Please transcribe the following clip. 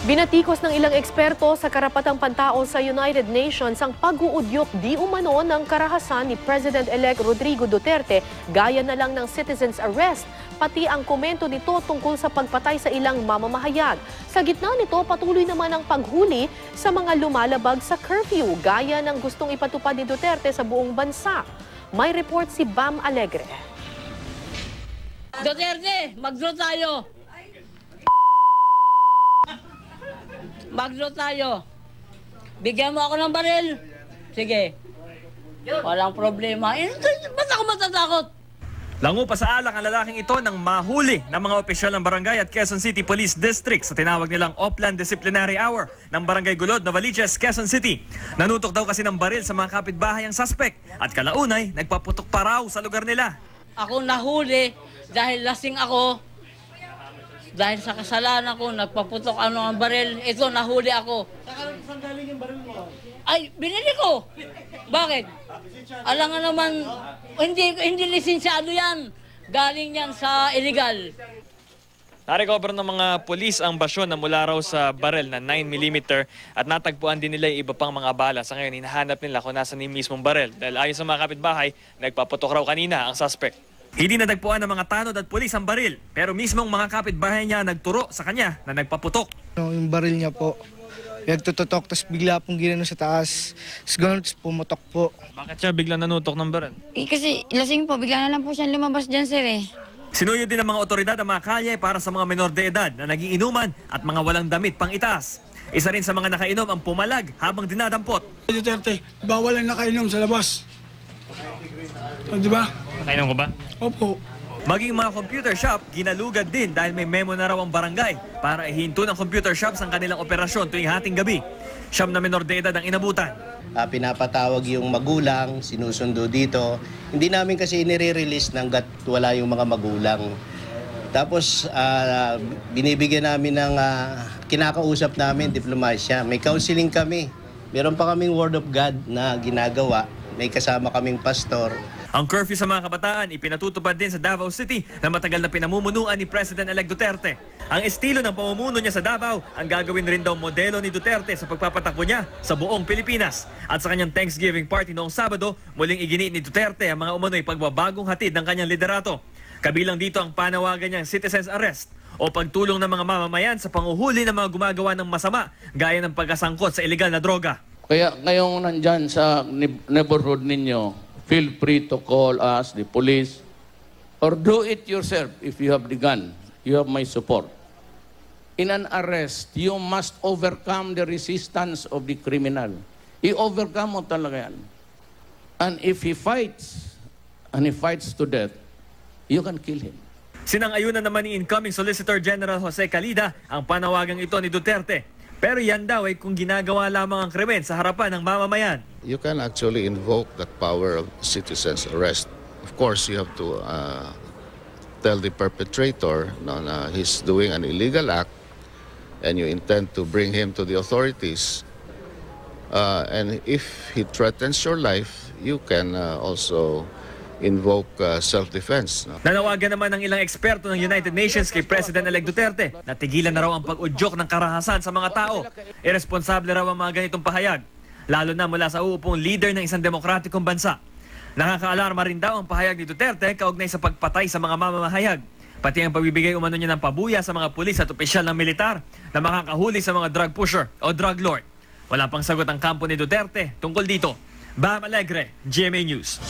Binatikos ng ilang eksperto sa karapatang pantao sa United Nations ang pag-uudyok di umano ng karahasan ni President-elect Rodrigo Duterte gaya na lang ng citizens arrest, pati ang komento nito tungkol sa pagpatay sa ilang mamamahayag. Sa gitna nito, patuloy naman ang paghuli sa mga lumalabag sa curfew gaya ng gustong ipatupad ni Duterte sa buong bansa. May report si Bam Alegre. Duterte, mag-draw tayo! Mag-draw tayo. Bigyan mo ako ng baril. Sige. Walang problema. Ba't ako matatakot? Lango pa sa alak ang lalaking ito nang mahuli ng mga opisyal ng barangay at Quezon City Police District sa tinawag nilang Oplan Disciplinary Hour ng Barangay Gulod, Novaliches, Quezon City. Nanutok daw kasi ng baril sa mga kapitbahay ang suspect at kalaunay nagpaputok pa raw sa lugar nila. Ako nahuli dahil lasing ako. Dahil sa kasalanan ko, nagpaputok ang baril. Ito, nahuli ako. Saan galing yung baril mo? Ay, binili ko. Bakit? Alam nga naman, hindi lisensyado yan. Galing yan sa illegal. Narecover ng mga polis ang basyon na mula raw sa baril na 9mm at natagpuan din nila yung iba pang mga bala. Sa ngayon, hinahanap nila kung nasa ni mismong baril. Dahil ayon sa mga kapitbahay, nagpaputok raw kanina ang suspect. Hindi natagpuan ng mga tanod at pulis ang baril, pero mismong mga kapitbahay niya nagturo sa kanya na nagpaputok. Yung baril niya po, nagtututok, tapos bigla pong ginano sa taas, tapos gano'n, tapos pumutok po. Bakit siya biglang nanutok ng baril? Kasi lasing po, bigla na lang po siya lumabas dyan, sir. Sinuyod din ng mga otoridad ang mga kalye para sa mga menor de edad na nagiinuman at mga walang damit pang itaas. Isa rin sa mga nakainom ang pumalag habang dinadampot. Duterte, bawal ang nakainom sa labas. Di ba? Nakainom ko ba? Opo. Maging mga computer shop, ginalugad din dahil may memo na raw ang barangay para ihinto ng computer shops ang kanilang operasyon tuwing hating gabi. Siyam na menor de edad ang inabutan. Pinapatawag yung magulang, sinusundo dito. Hindi namin kasi inire-release hanggat wala yung mga magulang. Tapos binibigyan namin ng kinakausap namin, diplomasya. May counseling kami. Meron pa kaming Word of God na ginagawa. May kasama kaming pastor. Ang curfew sa mga kabataan ipinatutupad din sa Davao City na matagal na pinamumunuan ni President-elect Duterte. Ang estilo ng pamumuno niya sa Davao ang gagawin rin daw modelo ni Duterte sa pagpapatakbo niya sa buong Pilipinas. At sa kanyang Thanksgiving party noong Sabado, muling iginiit ni Duterte ang mga umano'y pagbabagong hatid ng kanyang liderato. Kabilang dito ang panawagan niyang citizens arrest o pagtulong ng mga mamamayan sa panguhuli ng mga gumagawa ng masama gaya ng pagkasangkot sa ilegal na droga. Kaya ngayong nandyan sa neighborhood ninyo, feel free to call us, the police, or do it yourself if you have the gun. You have my support. In an arrest, you must overcome the resistance of the criminal. I-overcome mo talaga yan. And if he fights, and he fights to death, you can kill him. Sinang-ayunan naman ni incoming Solicitor General Jose Calida ang panawagang ito ni Duterte. Pero yan daw ay kung ginagawa lamang ang krimen sa harapan ng mamamayan. You can actually invoke that power of citizens arrest. Of course, you have to tell the perpetrator na he's doing an illegal act and you intend to bring him to the authorities. And if he threatens your life, you can also invoke self-defense. Nanawagan naman ng ilang eksperto ng United Nations kay President-elect Duterte na tigilan na raw ang pag-udyok ng karahasan sa mga tao. Irresponsable raw ang mga ganitong pahayag, lalo na mula sa uupong leader ng isang demokratikong bansa. Nakakaalarma rin daw ang pahayag ni Duterte kaugnay sa pagpatay sa mga mamamahayag, pati ang pagbibigay umano niya ng pabuya sa mga pulis at opisyal ng militar na makakahuli sa mga drug pusher o drug lord. Wala pang sagot ang kampo ni Duterte tungkol dito. Bam Alegre, GMA News.